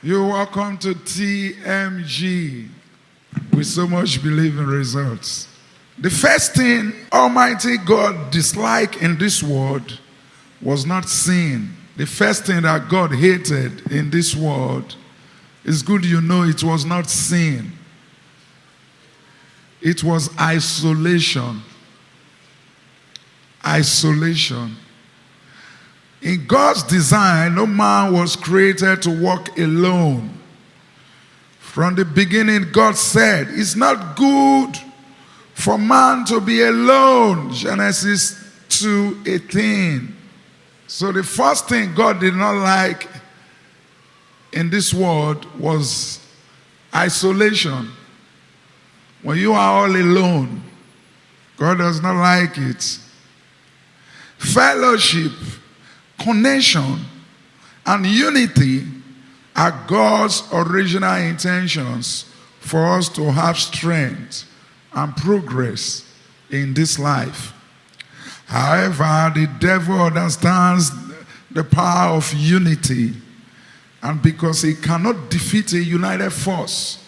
You're welcome to TMG. We so much believe in results. The first thing Almighty God disliked in this world was not sin. The first thing that God hated in this world, it's good you know it was not sin. It was isolation. Isolation. In God's design, no man was created to walk alone. From the beginning, God said, it's not good for man to be alone. Genesis 2:18. So the first thing God did not like in this world was isolation. When you are all alone, God does not like it. Fellowship, connection, and unity are God's original intentions for us to have strength and progress in this life. However, the devil understands the power of unity, and because he cannot defeat a united force,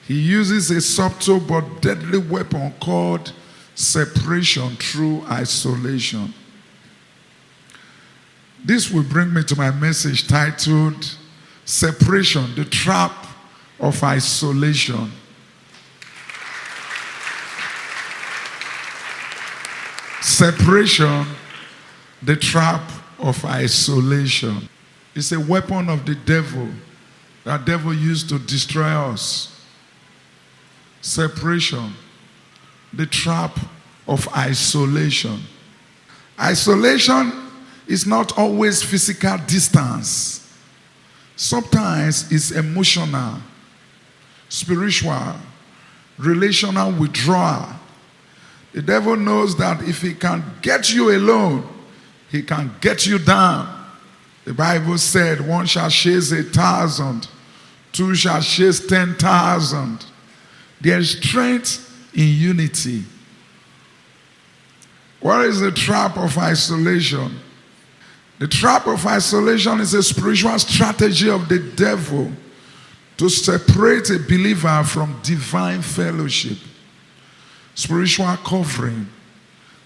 he uses a subtle but deadly weapon called separation through isolation. This will bring me to my message titled, Separation, the Trap of Isolation. Separation, the trap of isolation. It's a weapon of the devil that devil used to destroy us. Separation, the trap of isolation. Isolation is not always physical distance. Sometimes it's emotional, spiritual, relational withdrawal. The devil knows that if he can get you alone, he can get you down. The Bible said, one shall chase 1,000, two shall chase 10,000. There is strength in unity. What is the trap of isolation? The trap of isolation is a spiritual strategy of the devil to separate a believer from divine fellowship, spiritual covering,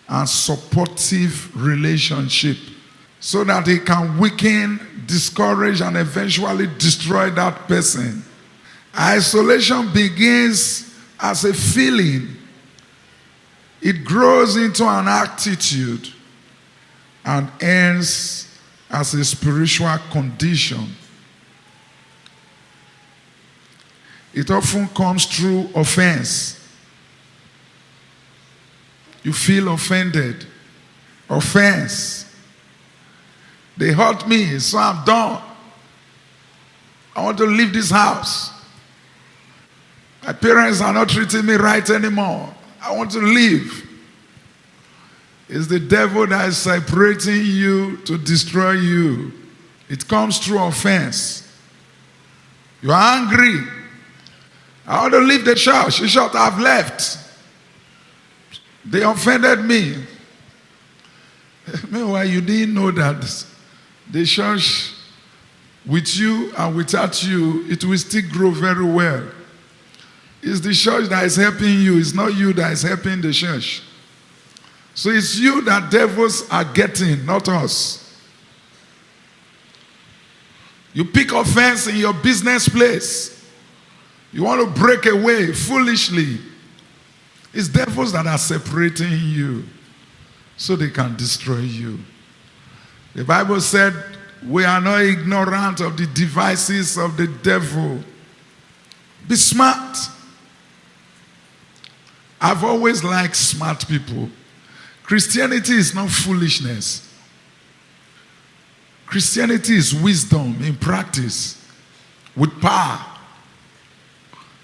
and supportive relationship, so that he can weaken, discourage, and eventually destroy that person. Isolation begins as a feeling. It grows into an attitude and ends as a spiritual condition. It often comes through offense. You feel offended. Offense. They hurt me, so I'm done. I want to leave this house. My parents are not treating me right anymore. I want to leave. It's the devil that is separating you to destroy you. It comes through offense. You are angry. I want to leave the church. The church I've left. They offended me. Meanwhile, you didn't know that the church, with you and without you, it will still grow very well. It's the church that is helping you. It's not you that is helping the church. So it's you that devils are getting, not us. You pick offense in your business place. You want to break away foolishly. It's devils that are separating you so they can destroy you. The Bible said we are not ignorant of the devices of the devil. Be smart. I've always liked smart people. Christianity is not foolishness. Christianity is wisdom in practice with power.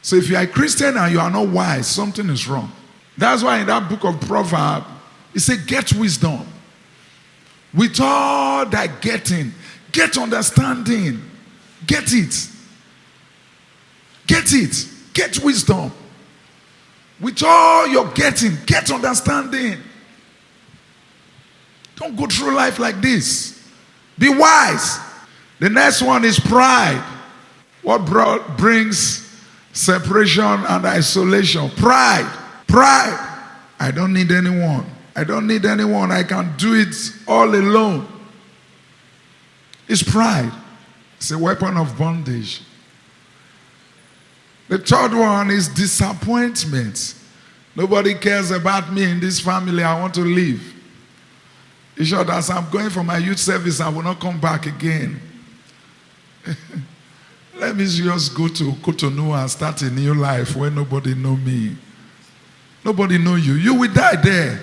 So if you are a Christian and you are not wise, something is wrong. That's why in that book of Proverbs, it says, get wisdom. With all that getting, get understanding. Get it. Get it. Get wisdom. With all your getting, get understanding. Don't go through life like this. Be wise. The next one is pride. What brings separation and isolation? Pride. Pride. I don't need anyone. I don't need anyone. I can do it all alone. It's pride. It's a weapon of bondage. The third one is disappointment. Nobody cares about me in this family. I want to leave. You sure as I'm going for my youth service, I will not come back again. Let me just go to Cotonou and start a new life where nobody know me. Nobody know you. You will die there.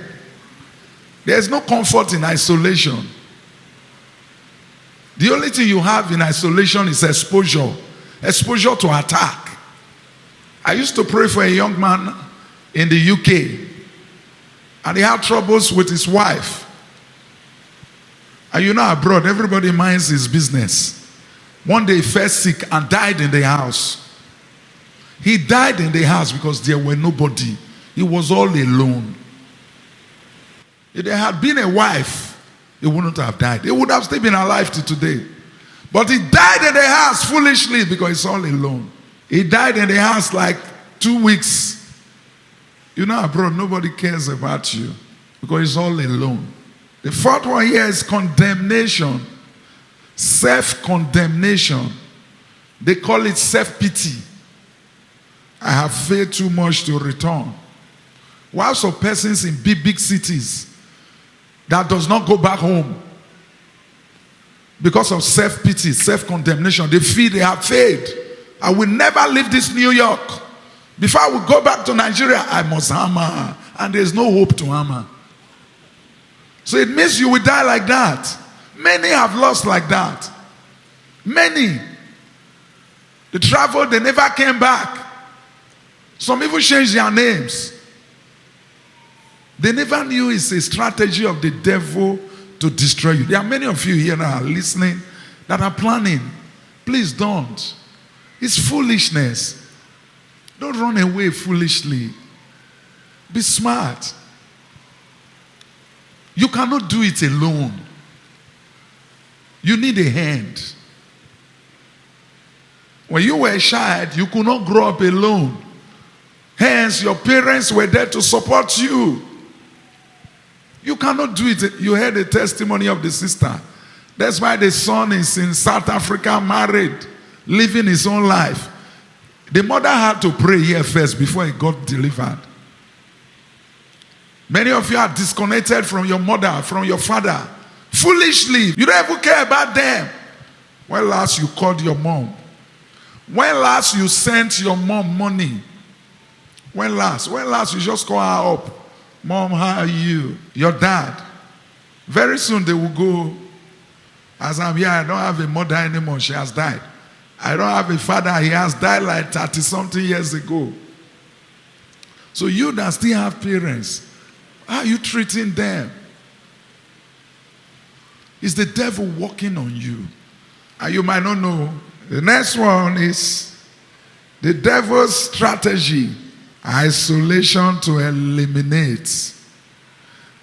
There's no comfort in isolation. The only thing you have in isolation is exposure. Exposure to attack. I used to pray for a young man in the UK, and he had troubles with his wife. And you know, abroad, everybody minds his business. One day he fell sick and died in the house. He died in the house because there were nobody. He was all alone. If there had been a wife, he wouldn't have died. He would have still been alive to today. But he died in the house foolishly because he's all alone. He died in the house like 2 weeks. You know, abroad, nobody cares about you because he's all alone. The fourth one here is condemnation. Self-condemnation. They call it self-pity. I have failed too much to return. While some persons in big cities that does not go back home because of self-pity, self-condemnation, they feel they have failed. I will never leave this New York. Before I will go back to Nigeria, I must hammer. And there's no hope to hammer. So it means you will die like that. Many have lost like that. Many. They traveled, they never came back. Some even changed their names. They never knew it's a strategy of the devil to destroy you. There are many of you here now listening that are planning. Please don't. It's foolishness. Don't run away foolishly. Be smart. You cannot do it alone. You need a hand. When you were a child, you could not grow up alone. Hence, your parents were there to support you. You cannot do it. You heard the testimony of the sister. That's why the son is in South Africa, married, living his own life. The mother had to pray here first before he got delivered. Many of you are disconnected from your mother, from your father. Foolishly. You don't even care about them. When last you called your mom? When last you sent your mom money? When last you just call her up? Mom, how are you? Your dad. Very soon they will go, as I'm here, I don't have a mother anymore. She has died. I don't have a father. He has died like 30-something years ago. So you that still have parents, how are you treating them? It's the devil working on you. And you might not know. The next one is the devil's strategy. Isolation to eliminate.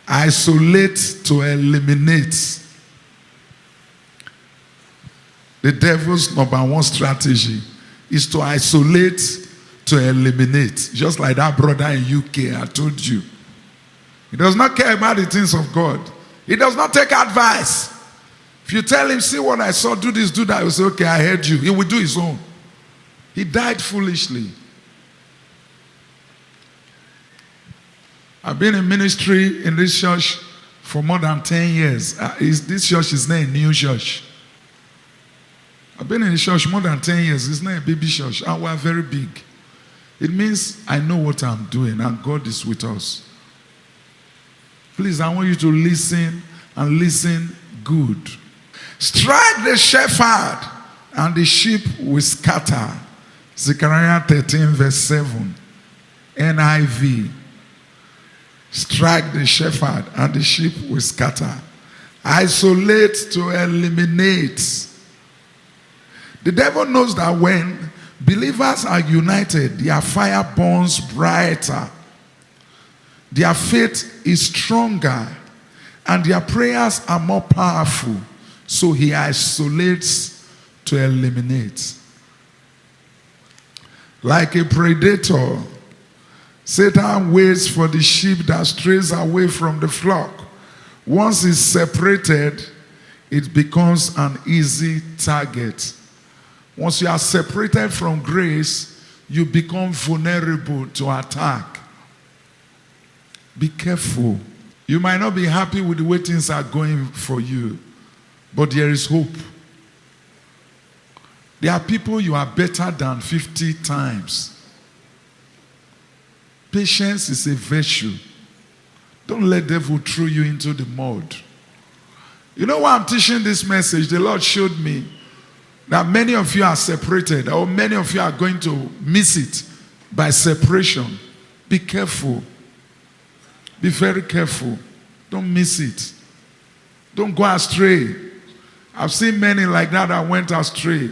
Isolate to eliminate. The devil's number one strategy is to isolate to eliminate. Just like that brother in UK, I told you. He does not care about the things of God. He does not take advice. If you tell him, see what I saw, do this, do that, he will say, okay, I heard you. He will do his own. He died foolishly. I've been in ministry in this church for more than 10 years. This church is not a new church. I've been in the church more than 10 years. It's not a baby church. And we're very big. It means I know what I'm doing and God is with us. Please, I want you to listen and listen good. Strike the shepherd and the sheep will scatter. Zechariah 13 verse 7. NIV. Strike the shepherd and the sheep will scatter. Isolate to eliminate. The devil knows that when believers are united, their fire burns brighter. Their faith is stronger. And their prayers are more powerful. So he isolates to eliminate. Like a predator, Satan waits for the sheep that strays away from the flock. Once it's separated, it becomes an easy target. Once you are separated from grace, you become vulnerable to attack. Be careful. You might not be happy with the way things are going for you, but there is hope. There are people you are better than 50 times. Patience is a virtue. Don't let the devil throw you into the mud. You know why I'm teaching this message? The Lord showed me that many of you are separated, or many of you are going to miss it by separation. Be careful. Be very careful. Don't miss it. Don't go astray. I've seen many like that went astray.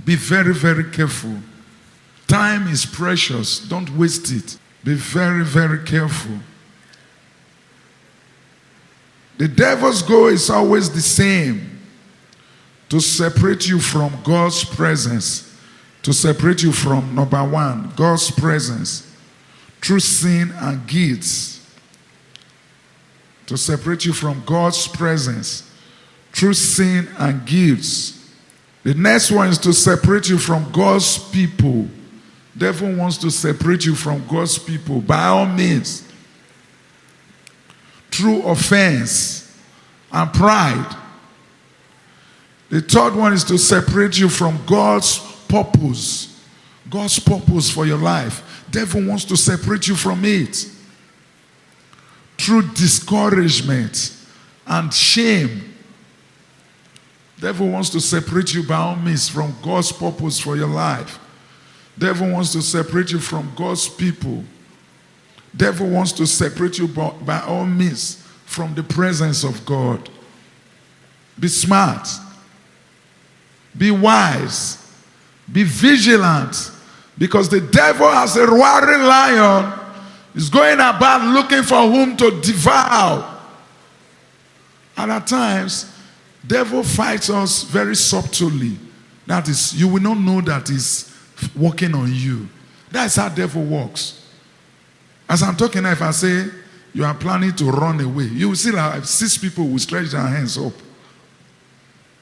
Be very, very careful. Time is precious. Don't waste it. Be very, very careful. The devil's goal is always the same: to separate you from God's presence. To separate you from, number one, God's presence through sin and guilt. To separate you from God's presence through sin and guilt. The next one is to separate you from God's people. The devil wants to separate you from God's people by all means. Through offense and pride. The third one is to separate you from God's purpose. God's purpose for your life. The devil wants to separate you from it. Through discouragement and shame. The devil wants to separate you by all means from God's purpose for your life. The devil wants to separate you from God's people. The devil wants to separate you by all means from the presence of God. Be smart. Be wise. Be vigilant. Because the devil, as a roaring lion, is going about looking for whom to devour. And at times, devil fights us very subtly. That is, you will not know that he's working on you. That's how devil works. As I'm talking now, if I say you are planning to run away, you will see like 6 people will stretch their hands up.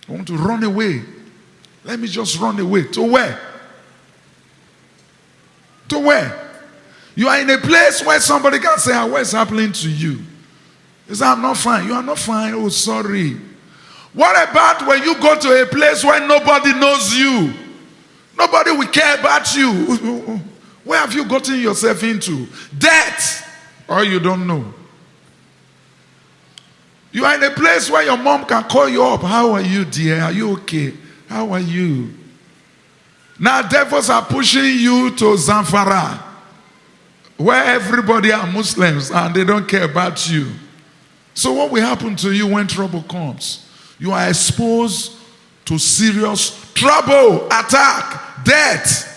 I want to run away. Let me just run away. To where? To where? You are in a place where somebody can say, what's happening to you? You say, I'm not fine. You are not fine. Oh, sorry. What about when you go to a place where nobody knows you? Nobody will care about you. Where have you gotten yourself into? Death. Or you don't know. You are in a place where your mom can call you up. How are you, dear? Are you okay? How are you? Now devils are pushing you to Zamfara, where everybody are Muslims and they don't care about you. So what will happen to you when trouble comes? You are exposed to serious trouble, attack, death.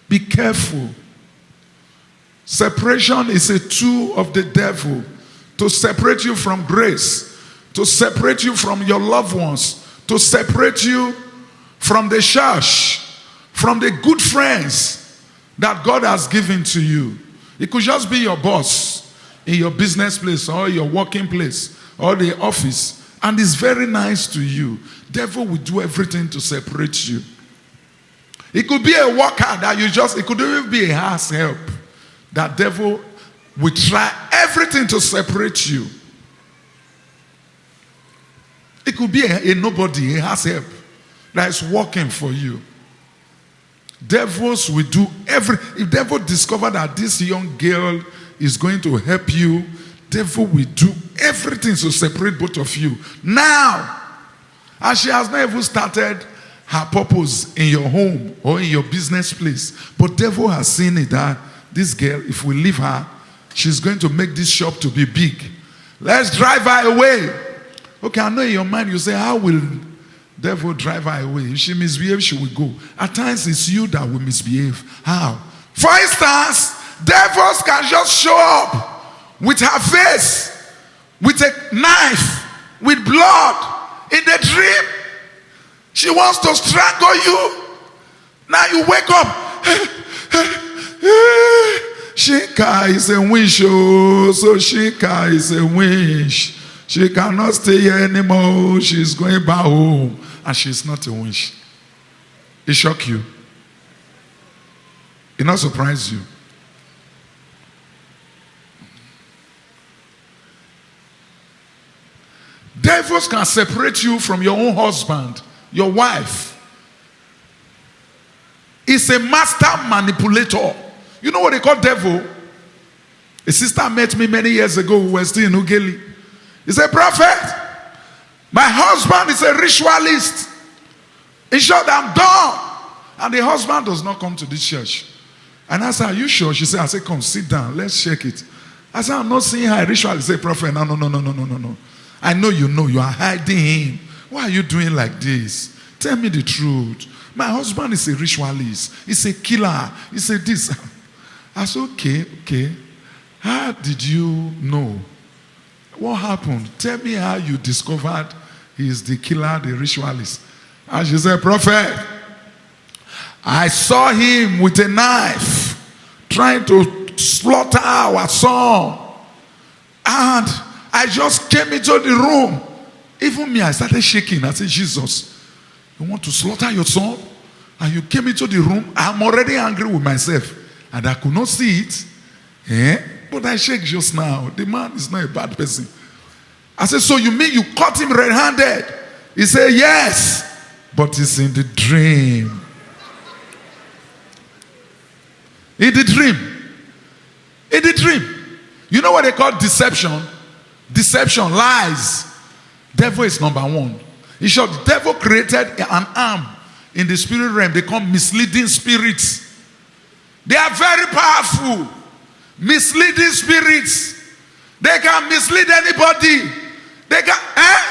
Be careful. Separation is a tool of the devil to separate you from grace, to separate you from your loved ones, to separate you from the church, from the good friends that God has given to you. It could just be your boss in your business place or your working place or the office, and it's very nice to you. Devil will do everything to separate you. It could be a worker that it could even be a house help. That devil will try everything to separate you. It could be a nobody, a house help that is working for you. Devils will do if devil discover that this young girl is going to help you, devil will do everything to separate both of you. Now, as she has not even started her purpose in your home or in your business place, but devil has seen it that this girl, if we leave her, she's going to make this shop to be big. Let's drive her away. Okay, I know in your mind you say, how will devil drive her away? If she misbehaves, she will go. At times it's you that will misbehave. How? For instance, devils can just show up with her face, with a knife, with blood in the dream. She wants to strangle you. Now you wake up. Shika is a wish, oh, so Shika is a wish. She cannot stay here anymore. She's going back home. And she's not a wish. It shock you. It not surprise you. Devils can separate you from your own husband, your wife. It's a master manipulator. You know what they call devil? A sister met me many years ago. We were still in Ugeli. He said, "Prophet, my husband is a ritualist. In short, I'm done." And the husband does not come to this church. And I said, "Are you sure?" She said, "I said, come sit down. Let's check it." I said, "I'm not seeing her a ritualist." He said, "Prophet, no. I know you are hiding him. Why are you doing like this? Tell me the truth. My husband is a ritualist. He's a killer. He's a this." I said, okay. How did you know? What happened? Tell me how you discovered he is the killer, the ritualist. And she said, "Prophet, I saw him with a knife trying to slaughter our son. And I just came into the room. Even me, I started shaking. I said, 'Jesus, you want to slaughter your son? And you came into the room.' I'm already angry with myself. And I could not see it. But I shake just now. The man is not a bad person. I said, 'So you mean you caught him red-handed?' He said, 'Yes. But it's in the dream.'" In the dream. In the dream. You know what they call deception? Deception, lies. Devil is number one. In short, the devil created an arm in the spirit realm. They call misleading spirits. They are very powerful. Misleading spirits. They can mislead anybody. They can,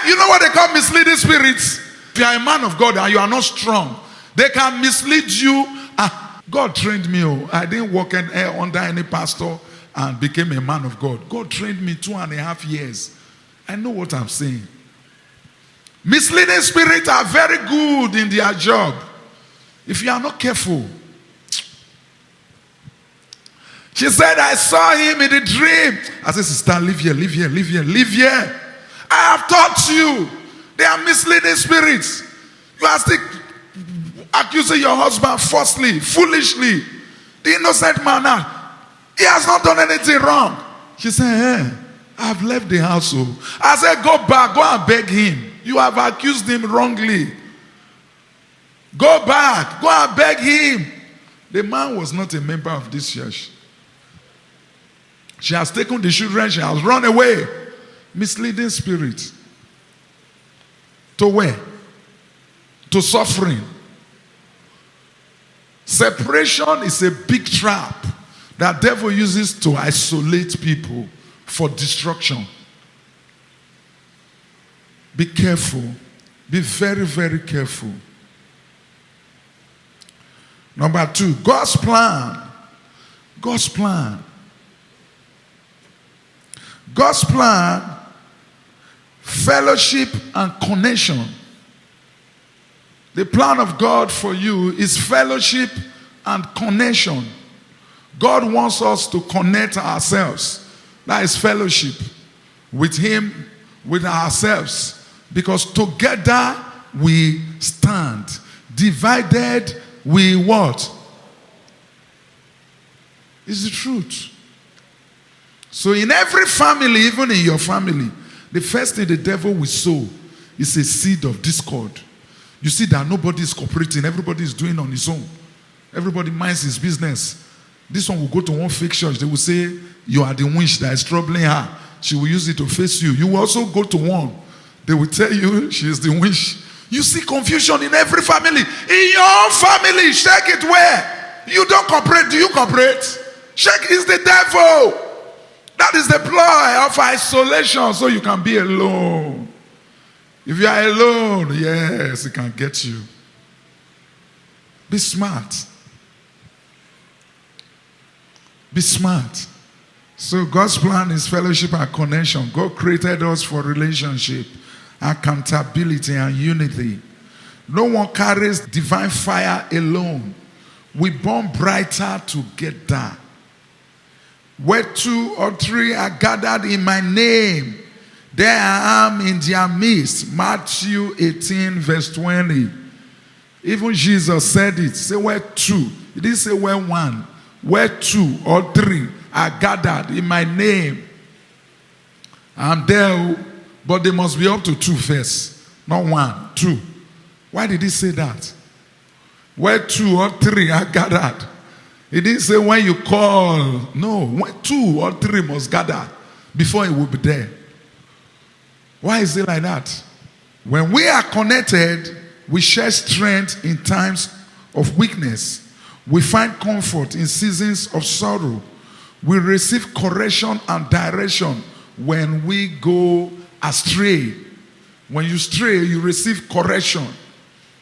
you know what they call misleading spirits? If you are a man of God and you are not strong, they can mislead you. God trained me. I didn't work under any pastor and became a man of God. God trained me 2.5 years. I know what I'm saying. Misleading spirits are very good in their job. If you are not careful. She said, "I saw him in the dream." I said, "Sister, live here. I have taught you. They are misleading spirits. You are still accusing your husband falsely, foolishly. The innocent man, he has not done anything wrong." She said, "I've left the household." I said, "Go back, go and beg him. You have accused him wrongly. Go back, go and beg him." The man was not a member of this church. She has taken the children, she has run away. Misleading spirit. To where? To suffering. Separation is a big trap that devil uses to isolate people for destruction. Be careful. Be very, very careful. Number 2, God's plan. God's plan. God's plan, fellowship and connection. The plan of God for you is fellowship and connection. God wants us to connect ourselves. That is fellowship with Him, with ourselves. Because together we stand. Divided we what? It's the truth. So in every family, even in your family, the first thing the devil will sow is a seed of discord. You see that nobody is cooperating. Everybody is doing on his own. Everybody minds his business. This one will go to one fake church. They will say, "You are the witch that is troubling her. She will use it to face you." You will also go to one. They will tell you she is the witch. You see confusion in every family. In your own family, check it where? You don't cooperate. Do you cooperate? Check, it's the devil. That is the ploy of isolation so you can be alone. If you are alone, yes, it can get you. Be smart. Be smart. So God's plan is fellowship and connection. God created us for relationship, accountability, and unity. No one carries divine fire alone. we burn brighter together. Where 2 or 3 are gathered in my name, there I am in their midst. Matthew 18, verse 20. Even Jesus said it. Say where 2. He didn't say where 1. Where 2 or 3 are gathered in my name, I'm there, but they must be up to 2 first. Not 1, 2. Why did he say that? Where 2 or 3 are gathered. He didn't say when you call. No, when 2 or 3 must gather before he will be there. Why is it like that? When we are connected, we share strength in times of weakness. We find comfort in seasons of sorrow. We receive correction and direction when we go astray. When you stray, you receive correction.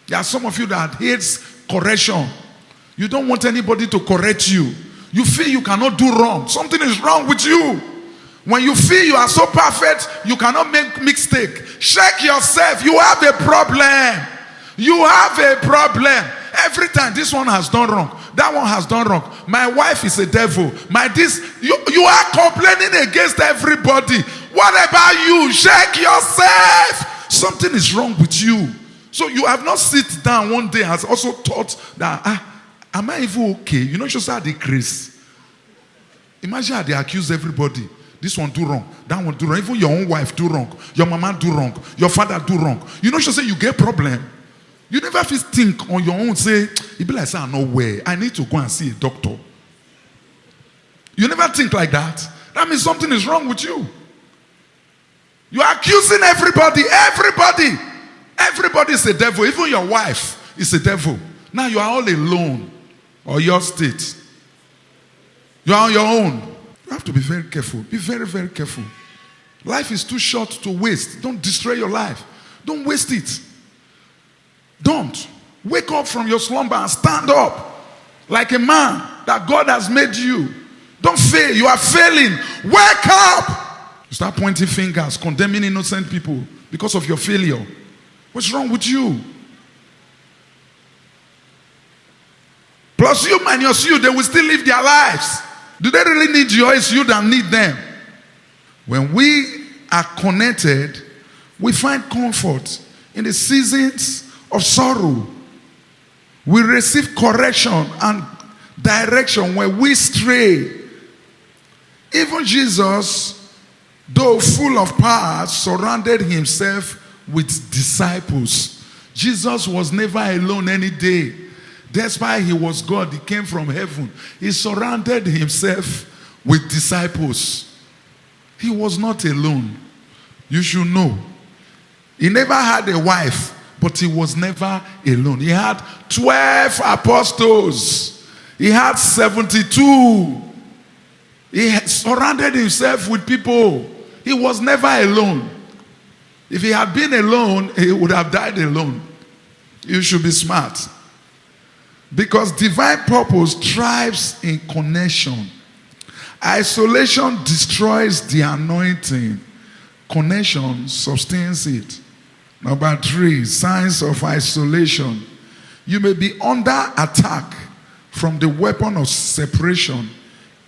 There are some of you that hates correction. You don't want anybody to correct you. You feel you cannot do wrong. Something is wrong with you. When you feel you are so perfect, you cannot make mistake. Check yourself. You have a problem. You have a problem. Every time this one has done wrong, that one has done wrong. My wife is a devil. You are complaining against everybody. What about you? Check yourself. Something is wrong with you. So you have not sit down one day and also thought that, am I even okay? You know, just how they crazy. Imagine how they accuse everybody. This one do wrong, that one do wrong. Even your own wife do wrong. Your mama do wrong. Your father do wrong. You know, just say you get problem. You never feel think on your own, say, it be like, say, I'm not well. I need to go and see a doctor. You never think like that. That means something is wrong with you. You are accusing everybody. Everybody is a devil. Even your wife is a devil. Now you are all alone. Or your state. You are on your own. You have to be very careful. Be very, very careful. Life is too short to waste. Don't destroy your life. Don't waste it. Don't. Wake up from your slumber and stand up like a man that God has made you. Don't fail. You are failing. Wake up. You start pointing fingers, condemning innocent people because of your failure. What's wrong with you? Plus you minus you, they will still live their lives. Do they really need you, or it's you that need them? When we are connected, we find comfort in the seasons of sorrow. We receive correction and direction when we stray. Even Jesus, though full of power, surrounded himself with disciples. Jesus was never alone any day. Despite he was God, he came from heaven. He surrounded himself with disciples. He was not alone. You should know. He never had a wife, but he was never alone. He had 12 apostles. He had 72. He surrounded himself with people. He was never alone. If he had been alone, he would have died alone. You should be smart. Because divine purpose thrives in connection. Isolation destroys the anointing. Connection sustains it. Number 3, signs of isolation. You may be under attack from the weapon of separation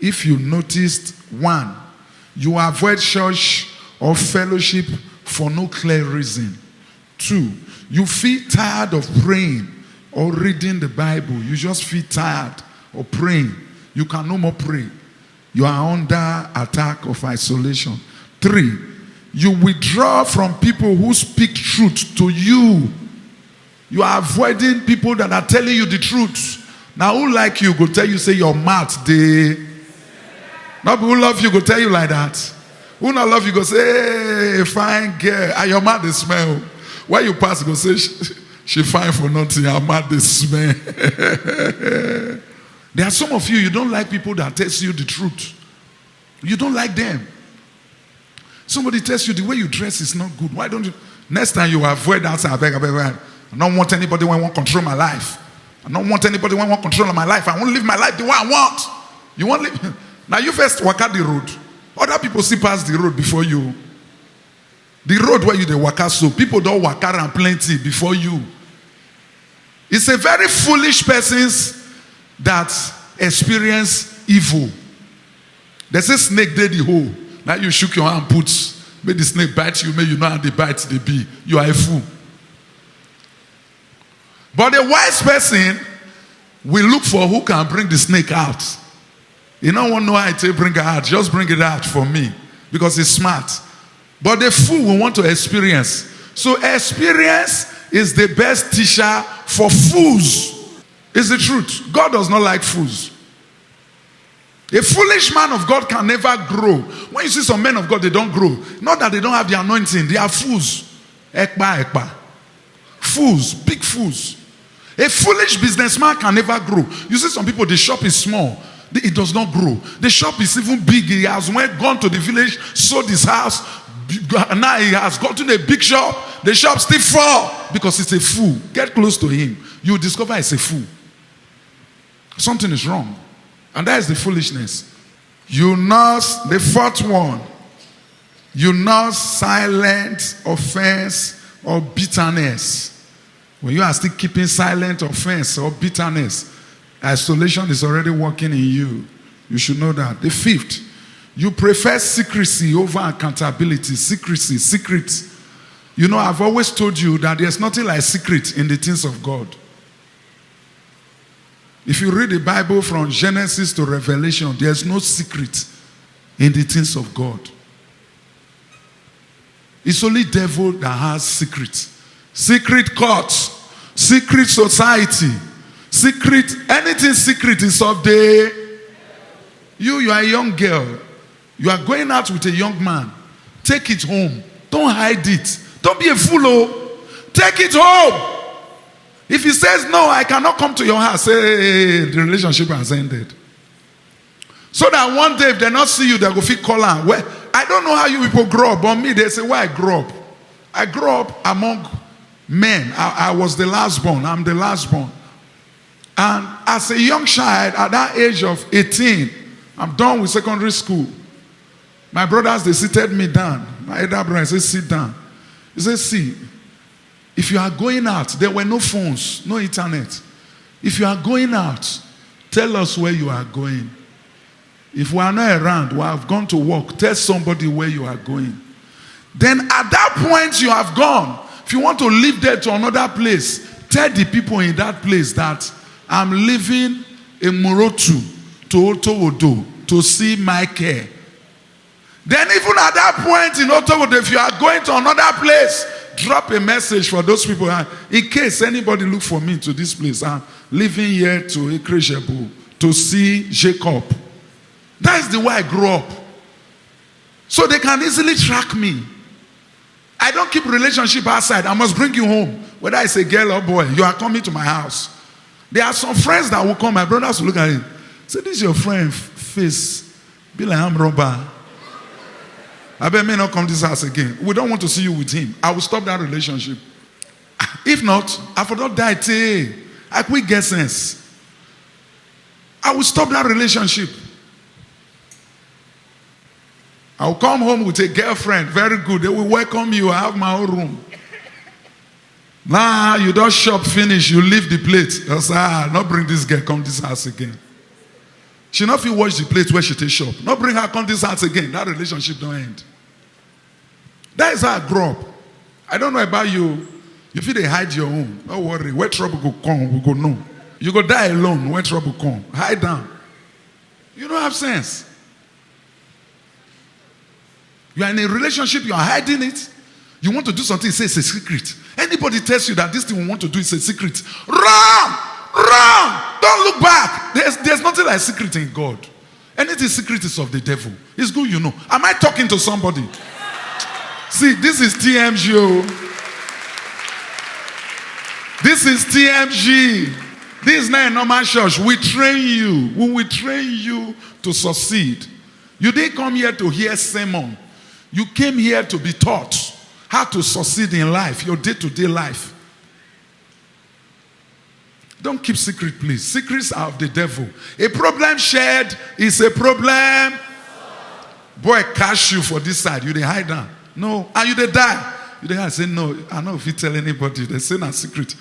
if you noticed 1, you avoid church or fellowship for no clear reason. 2, you feel tired of praying or reading the Bible. You just feel tired of praying. You can no more pray. You are under attack of isolation. 3, you withdraw from people who speak truth to you. You are avoiding people that are telling you the truth. Now who like you go tell you, say your mouth they. Not people who love you go tell you like that. Who not love you go say, hey, fine girl, and your mouth they smell. Where you pass go say, she fine for nothing, her mouth they smell. There are some of you, you don't like people that tell you the truth. You don't like them. Somebody tells you the way you dress is not good. Why don't you? Next time you avoid that. I beg. I don't want anybody who won't control my life. I don't want anybody who won't control my life. I want to live my life the way I want. You want to live? Now you first walk out the road. Other people see past the road before you. The road where you they walk out, so people don't walk out and plenty before you. It's a very foolish person's that experience evil. There's a snake there the hole. Now you shook your hand, put, may the snake bite you, may you know how they bite the bee. You are a fool. But a wise person will look for who can bring the snake out. You don't want to know how to bring it out. Just bring it out for me. Because it's smart. But the fool will want to experience. So experience is the best teacher for fools. It's the truth. God does not like fools. A foolish man of God can never grow. When you see some men of God, they don't grow. Not that they don't have the anointing. They are fools. Ekpa. Fools. Big fools. A foolish businessman can never grow. You see some people, the shop is small. It does not grow. The shop is even big. He has gone to the village, sold his house. Now he has gone to the big shop. The shop still fall because it's a fool. Get close to him. You discover it's a fool. Something is wrong. And that is the foolishness. You nurse, the fourth one. You nurse silent offense or bitterness. When you are still keeping silent offense or bitterness, isolation is already working in you. You should know that. The fifth, you prefer secrecy over accountability. Secret. You know, I've always told you that there's nothing like secret in the things of God. If you read the Bible from Genesis to Revelation, there's no secret in the things of God. It's only devil that has secrets. Secret courts, secret society, secret, anything secret is of the... You are a young girl. You are going out with a young man. Take it home. Don't hide it. Don't be a fool. Oh. Take it home. If he says, no, I cannot come to your house, say, the relationship has ended. So that one day, if they not see you, they go feel call on. Well, I don't know how you people grow up, but me, they say, where I grew up. I grew up among men. I was the last born. I'm the last born. And as a young child, at that age of 18, I'm done with secondary school. My brothers, they seated me down. My elder brother said, sit down. He said, see, if you are going out, there were no phones, no internet. If you are going out, tell us where you are going. If we are not around, we have gone to work, tell somebody where you are going. Then at that point you have gone. If you want to live there to another place, tell the people in that place that I'm leaving in Morotu to Otowodo to see my care. Then even at that point in Otowodo, if you are going to another place, drop a message for those people. In case anybody look for me to this place, I'm leaving here to Ekrejebu to see Jacob. That is the way I grew up. So they can easily track me. I don't keep relationship outside. I must bring you home. Whether it's a girl or boy, you are coming to my house. There are some friends that will come. My brothers will look at him. Say, this is your friend face. Be like, I'm robber. I bet may not come to this house again. We don't want to see you with him. I will stop that relationship. If not, I for not die today. I quit get sense. I will stop that relationship. I will come home with a girlfriend. Very good. They will welcome you. I have my own room. Now you don't shop finish. You leave the plate. You say, not bring this girl come this house again. She not fit wash the plate where she take shop. Not bring her come this house again. That relationship don't end. That is how I grew up. I don't know about you. You feel they hide your own. Don't worry. Where trouble go come, we go know. You go die alone when trouble come. Hide down. You don't have sense. You are in a relationship, you are hiding it. You want to do something, say it's a secret. Anybody tells you that this thing we want to do is a secret, run! Don't look back. There's nothing like secret in God. Anything secret is of the devil. It's good, you know. Am I talking to somebody? See, this is TMG. This is TMG. This is not a normal church. We train you. We will train you to succeed. You didn't come here to hear sermon. You came here to be taught how to succeed in life, your day-to-day life. Don't keep secret, please. Secrets are of the devil. A problem shared is a problem. Boy, catch you for this side. You dey hide down. No. And you dey die. You dey hide. Say, no, I don't know if you tell anybody. They say not secret.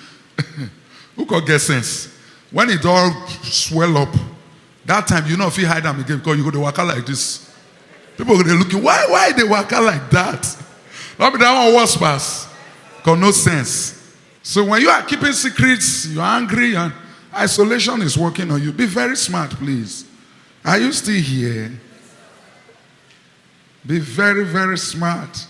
Who can get sense? When it all swell up, that time you know if you hide them again because you go to waka like this. People go to looking, why they waka like that? Not be that one was pass. Got no sense. So when you are keeping secrets, you're angry and isolation is working on you. Be very smart, please. Are you still here? Be very, very smart.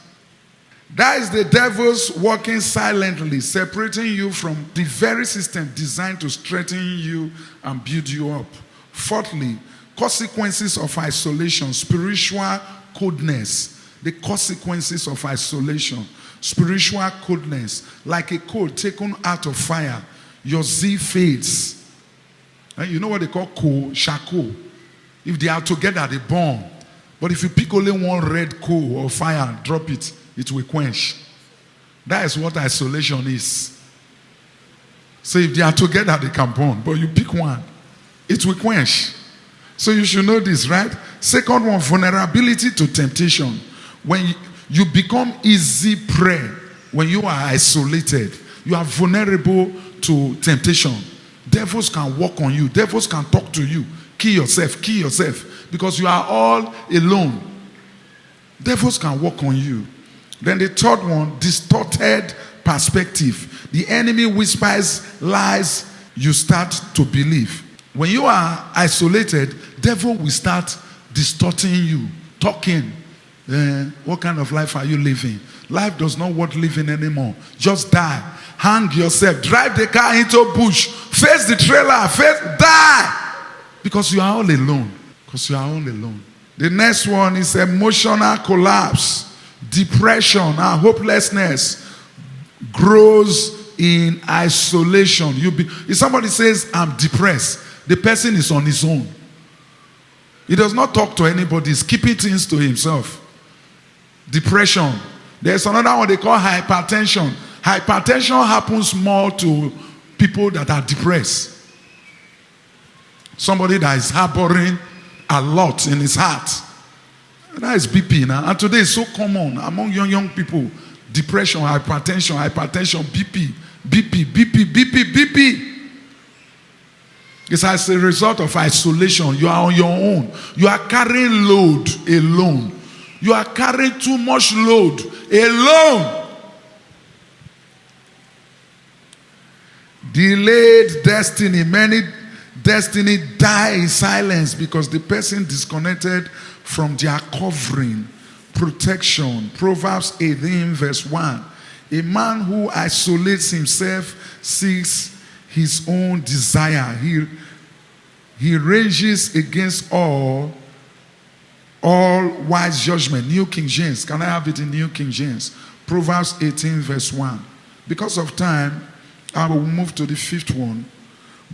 That is the devil's working silently, separating you from the very system designed to strengthen you and build you up. Fourthly, consequences of isolation, spiritual coldness. The consequences of isolation, spiritual coldness, like a coal taken out of fire, your zeal fades. And you know what they call coal? Charcoal. If they are together, they burn. But if you pick only one red coal or fire and drop it, it will quench. That is what isolation is. So if they are together, they can burn. But you pick one, it will quench. So you should know this, right? Second one, vulnerability to temptation. When you become easy prey, when you are isolated, you are vulnerable to temptation. Devils can walk on you. Devils can talk to you. Kill yourself. Because you are all alone. Devils can walk on you. Then the third one, distorted perspective. The enemy whispers lies you start to believe. When you are isolated, devil will start distorting you, talking. What kind of life are you living? Life does not worth living anymore. Just die. Hang yourself. Drive the car into a bush. Face the trailer. Die. Because you are all alone. The next one is emotional collapse. Depression and hopelessness grows in isolation. If somebody says, I'm depressed, the person is on his own. He does not talk to anybody. He's keeping things to himself. Depression. There's another one they call hypertension. Hypertension happens more to people that are depressed. Somebody that is harboring a lot in his heart. That is BP now. And today it's so common among young people. Depression, hypertension, BP. It's as a result of isolation. You are on your own. You are carrying load alone. You are carrying too much load alone. Delayed destiny. Many destiny die in silence because the person disconnected from their covering, protection. Proverbs 18 verse 1. A man who isolates himself seeks his own desire. He rages against all wise judgment. New King James. Can I have it in New King James? Proverbs 18 verse 1. Because of time, I will move to the fifth one.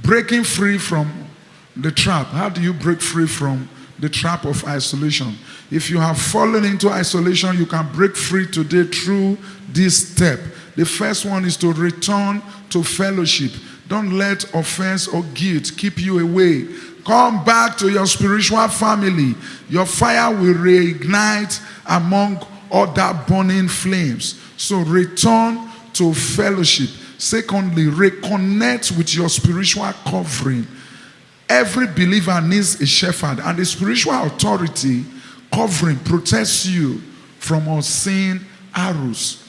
Breaking free from the trap. How do you break free from the trap of isolation? If you have fallen into isolation, you can break free today through this step. The first one is to return to fellowship. Don't let offense or guilt keep you away. Come back to your spiritual family. Your fire will reignite among other burning flames. So return to fellowship. Secondly, reconnect with your spiritual covering. Every believer needs a shepherd, and the spiritual authority covering protects you from unseen arrows.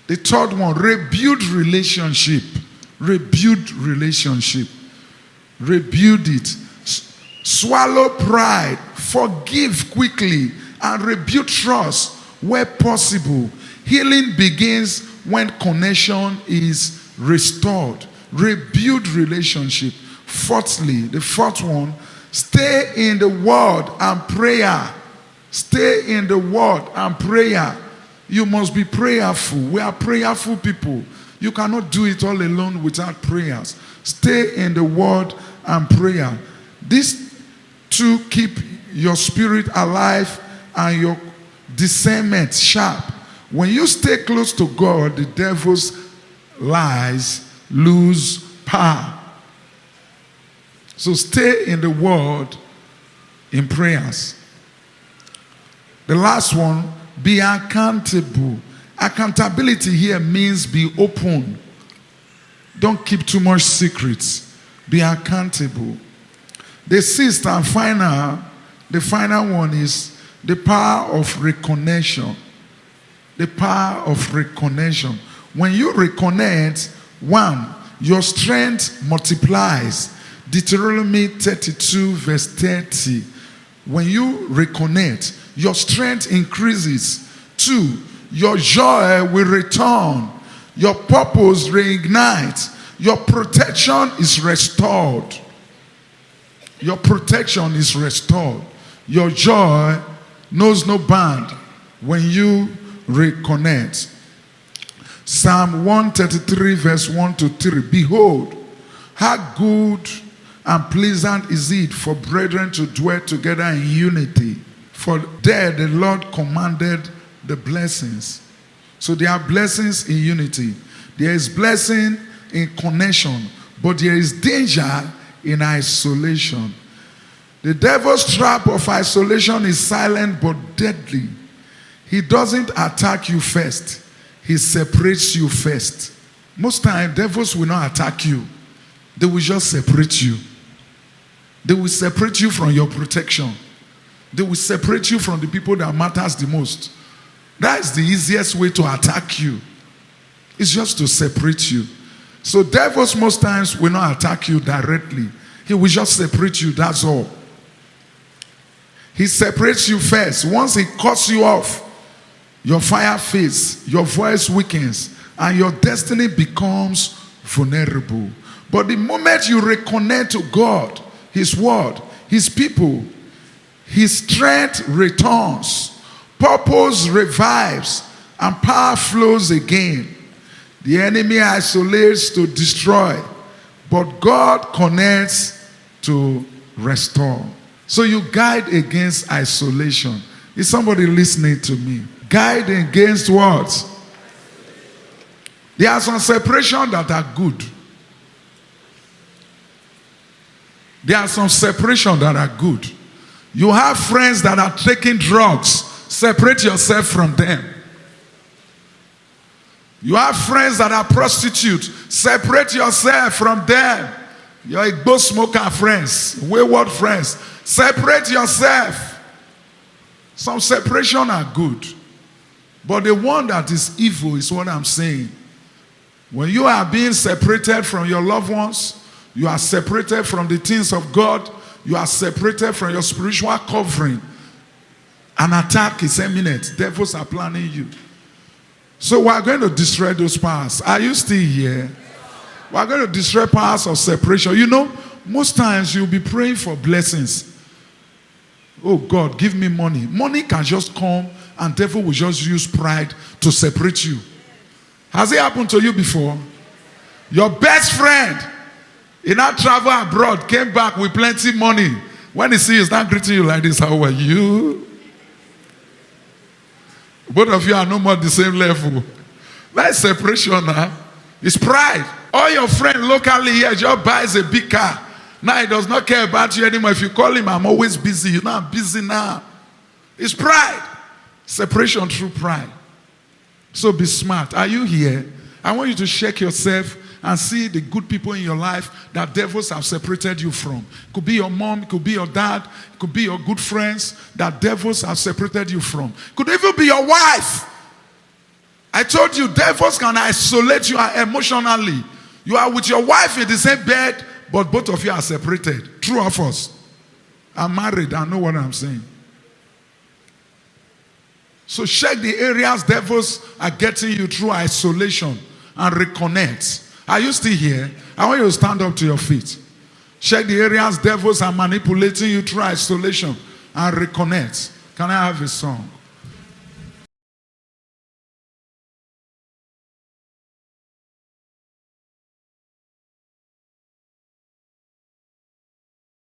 The third one, rebuild relationship. Rebuild relationship. Rebuild it. Swallow pride. Forgive quickly and rebuild trust where possible. Healing begins when connection is restored. Rebuild relationship. Fourthly, the fourth one, stay in the word and prayer. Stay in the word and prayer. You must be prayerful. We are prayerful people. You cannot do it all alone without prayers. Stay in the word and prayer. These two keep your spirit alive and your discernment sharp. When you stay close to God, the devil's lies lose power. So stay in the word, in prayers. The last one, be accountable. Accountability here means be open. Don't keep too much secrets. Be accountable. The sixth and the final one is the power of reconnection. The power of reconnection. When you reconnect, one, your strength multiplies. Deuteronomy 32 verse 30. When you reconnect, your strength increases. Two, your joy will return. Your purpose reignites. Your protection is restored. Your protection is restored. Your joy knows no bound when you reconnect. Psalm 133 verse 1 to 3. Behold, how good and pleasant is it for brethren to dwell together in unity. For there the Lord commanded the blessings. So there are blessings in unity. There is blessing in connection, but there is danger in isolation. The devil's trap of isolation is silent but deadly. He doesn't attack you first. He separates you first. Most times, devils will not attack you. They will just separate you. They will separate you from your protection. They will separate you from the people that matters the most. That is the easiest way to attack you. It's just to separate you. So devils most times will not attack you directly. He will just separate you, that's all. He separates you first. Once he cuts you off, your fire fades, your voice weakens, and your destiny becomes vulnerable. But the moment you reconnect to God, His word, His people, His strength returns, purpose revives, and power flows again. The enemy isolates to destroy, but God connects to restore. So you guide against isolation. Is somebody listening to me? Guide against what? There are some separations that are good. There are some separations that are good. You have friends that are taking drugs. Separate yourself from them. You have friends that are prostitutes. Separate yourself from them. You're a ghost smoker friends, wayward friends. Separate yourself. Some separation are good. But the one that is evil is what I'm saying. When you are being separated from your loved ones, you are separated from the things of God, you are separated from your spiritual covering. An attack is imminent. Devils are planning you. So we are going to destroy those powers. Are you still here? We are going to destroy powers of separation. You know, most times you'll be praying for blessings. Oh God, give me money. Money can just come and devil will just use pride to separate you. Has it happened to you before? Your best friend in our travel abroad came back with plenty money. When he sees you, he's not greeting you like this. How are you? Both of you are no more the same level. That's separation now. It's pride. All your friend locally here just buys a big car. Now he does not care about you anymore. If you call him, I'm always busy. You know, I'm busy now. It's pride. Separation through pride. So be smart. Are you here? I want you to check yourself and see the good people in your life that devils have separated you from. It could be your mom, it could be your dad, it could be your good friends that devils have separated you from. It could even be your wife. I told you, devils can isolate you emotionally. You are with your wife in the same bed, but both of you are separated. True of us. I'm married, I know what I'm saying. So check the areas devils are getting you through isolation and reconnect. Are you still here? I want you to stand up to your feet. Check the areas devils are manipulating you through isolation and reconnect. Can I have a song?